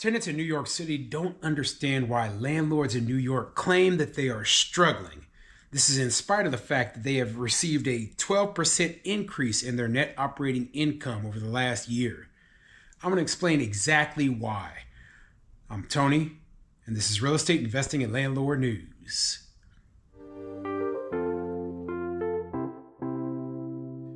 Tenants in New York City don't understand why landlords in New York claim that they are struggling. This is in spite of the fact that they have received a 12% increase in their net operating income over the last year. I'm going to explain exactly why. I'm Tony, and this is Real Estate Investing and Landlord News.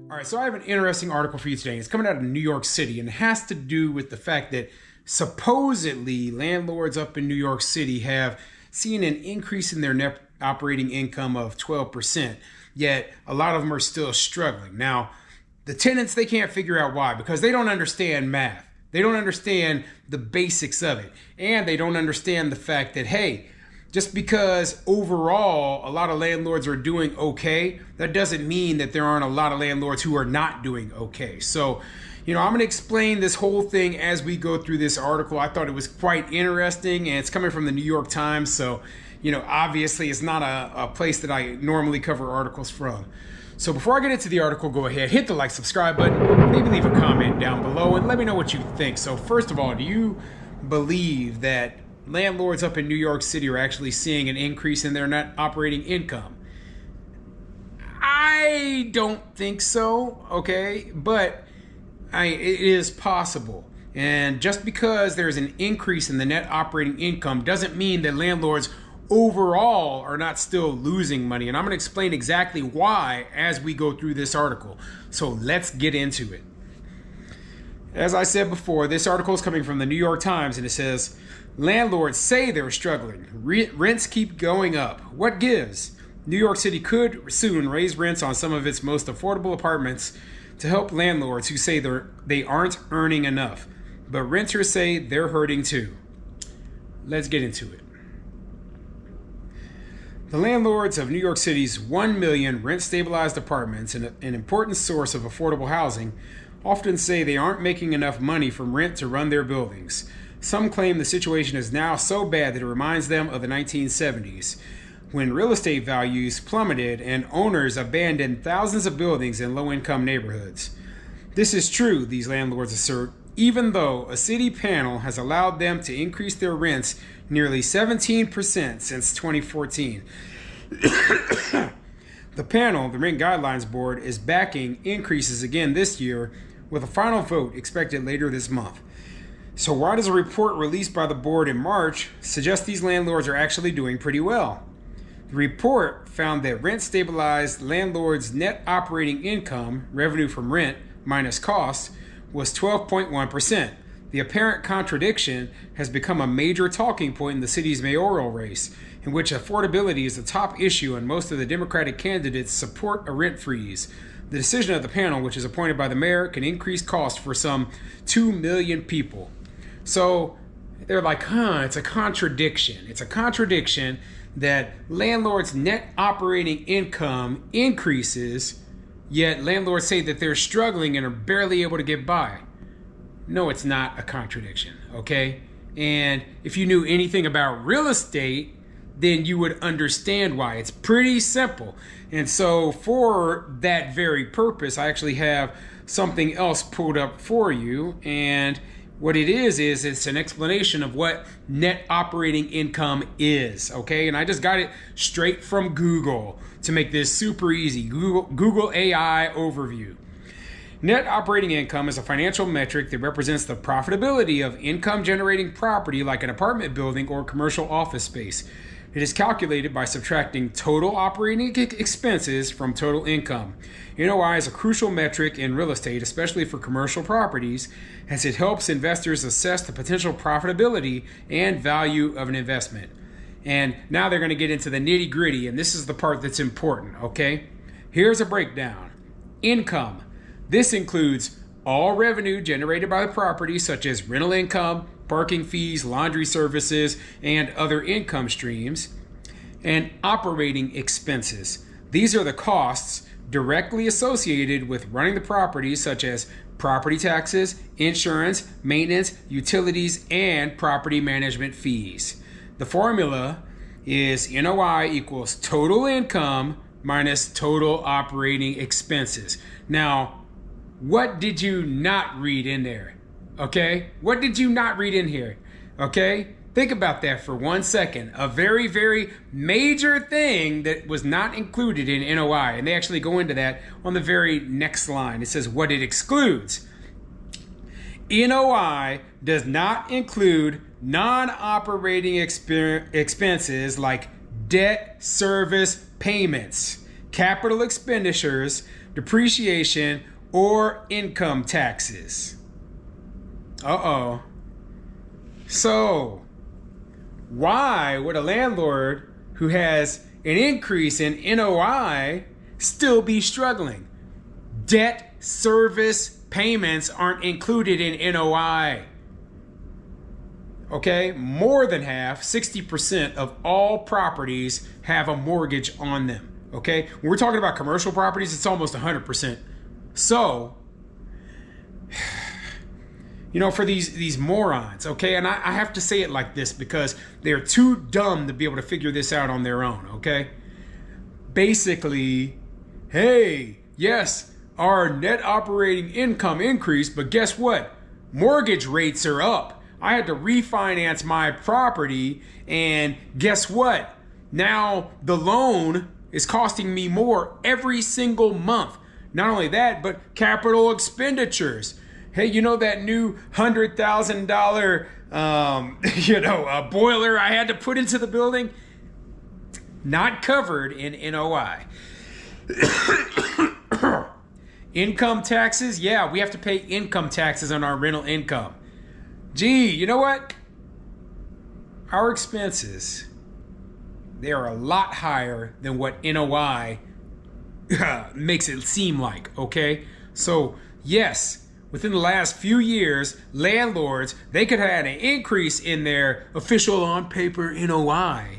All right, so I have an interesting article for you today. It's coming out of New York City, and it has to do with the fact that supposedly landlords up in New York City have seen an increase in their net operating income of 12%, yet a lot of them are still struggling. Now, the tenants, they can't figure out why, because they don't understand math. They don't understand the basics of it. And they don't understand the fact that, hey, just because overall a lot of landlords are doing okay, that doesn't mean that there aren't a lot of landlords who are not doing okay. So, I'm going to explain this whole thing as we go through this article. I thought it was quite interesting, and it's coming from the New York Times. So, obviously it's not a place that I normally cover articles from. So before I get into the article, go ahead, hit the like, subscribe button, maybe leave a comment down below and let me know what you think. So first of all, do you believe that landlords up in New York City are actually seeing an increase in their net operating income? I don't think so, okay? But it is possible. And just because there's an increase in the net operating income doesn't mean that landlords overall are not still losing money. And I'm going to explain exactly why as we go through this article. So let's get into it. As I said before, this article is coming from the New York Times, and it says, landlords say they're struggling. Rents keep going up. What gives? New York City could soon raise rents on some of its most affordable apartments to help landlords who say they aren't earning enough. But renters say they're hurting too. Let's get into it. The landlords of New York City's 1 million rent-stabilized apartments, an important source of affordable housing, often say they aren't making enough money from rent to run their buildings. Some claim the situation is now so bad that it reminds them of the 1970s, when real estate values plummeted and owners abandoned thousands of buildings in low-income neighborhoods. This is true, these landlords assert, even though a city panel has allowed them to increase their rents nearly 17% since 2014. The panel, the Rent Guidelines Board, is backing increases again this year, with a final vote expected later this month. So why does a report released by the board in March suggest these landlords are actually doing pretty well? The report found that rent-stabilized landlords' net operating income, revenue from rent minus costs, was 12.1%. The apparent contradiction has become a major talking point in the city's mayoral race, in which affordability is the top issue and most of the Democratic candidates support a rent freeze. The decision of the panel, which is appointed by the mayor, can increase costs for some 2 million people. So they're like, it's a contradiction. It's a contradiction that landlords' net operating income increases, yet landlords say that they're struggling and are barely able to get by. No, it's not a contradiction, okay? And if you knew anything about real estate, then you would understand why. It's pretty simple. And so for that very purpose, I actually have something else pulled up for you. And what it is it's an explanation of what net operating income is, okay? And I just got it straight from Google to make this super easy. Google AI overview. Net operating income is a financial metric that represents the profitability of income-generating property like an apartment building or commercial office space. It is calculated by subtracting total operating expenses from total income. NOI is a crucial metric in real estate, especially for commercial properties, as it helps investors assess the potential profitability and value of an investment. And now they're going to get into the nitty-gritty, and this is the part that's important, okay? Here's a breakdown. Income. This includes all revenue generated by the property, such as rental income, parking fees, laundry services, and other income streams, and operating expenses. These are the costs directly associated with running the property, such as property taxes, insurance, maintenance, utilities, and property management fees. The formula is NOI equals total income minus total operating expenses. Now, what did you not read in there? Okay? What did you not read in here? Okay? Think about that for 1 second. A very, very major thing that was not included in NOI. And they actually go into that on the very next line. It says what it excludes. NOI does not include non-operating expenses like debt service payments, capital expenditures, depreciation, or income taxes. Uh-oh. So, why would a landlord who has an increase in NOI still be struggling? Debt service payments aren't included in NOI. Okay, more than half, 60% of all properties have a mortgage on them. Okay, when we're talking about commercial properties, it's almost 100%. So, you know, for these morons, okay, and I have to say it like this because they're too dumb to be able to figure this out on their own, okay? Basically, hey, yes, our net operating income increased, but guess what? Mortgage rates are up. I had to refinance my property, and guess what? Now the loan is costing me more every single month. Not only that, but capital expenditures. Hey, you know that new $100,000 boiler I had to put into the building? Not covered in NOI. Income taxes, yeah, we have to pay income taxes on our rental income. Gee, you know what? Our expenses, they are a lot higher than what NOI makes it seem like, okay? So, yes, within the last few years, landlords, they could have had an increase in their official on paper NOI,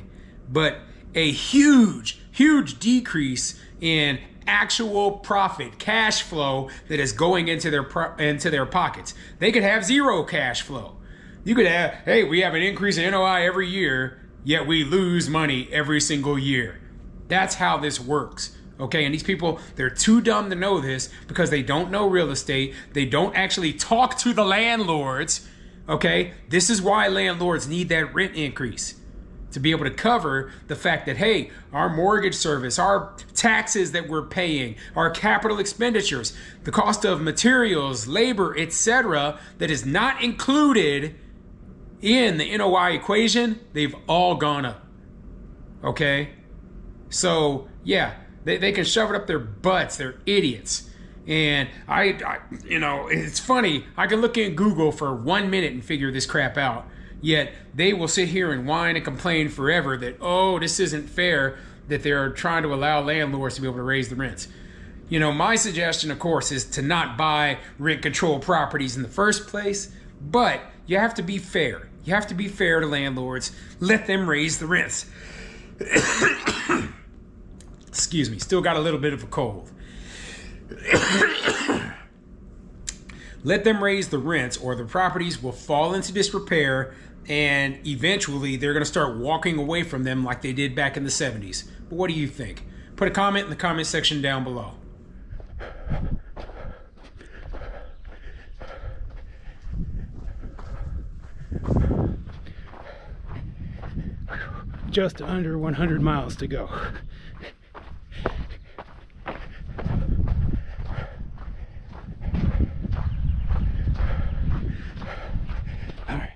but a huge, huge decrease in actual profit, cash flow that is going into their pockets. They could have zero cash flow. You could have, hey, we have an increase in NOI every year, yet we lose money every single year. That's how this works. Okay, and these people, they're too dumb to know this because they don't know real estate. They don't actually talk to the landlords. Okay, this is why landlords need that rent increase, to be able to cover the fact that, hey, our mortgage service, our taxes that we're paying, our capital expenditures, the cost of materials, labor, etc., that is not included in the NOI equation, they've all gone up. Okay? So, yeah, they can shove it up their butts. They're idiots. And I it's funny. I can look in Google for 1 minute and figure this crap out. Yet they will sit here and whine and complain forever that, oh, this isn't fair that they're trying to allow landlords to be able to raise the rents. You know, my suggestion, of course, is to not buy rent control properties in the first place, but you have to be fair. You have to be fair to landlords. Let them raise the rents. Excuse me, still got a little bit of a cold. Let them raise the rents or the properties will fall into disrepair, and eventually they're going to start walking away from them like they did back in the 70s. But what do you think? Put a comment in the comment section down below. Just under 100 miles to go.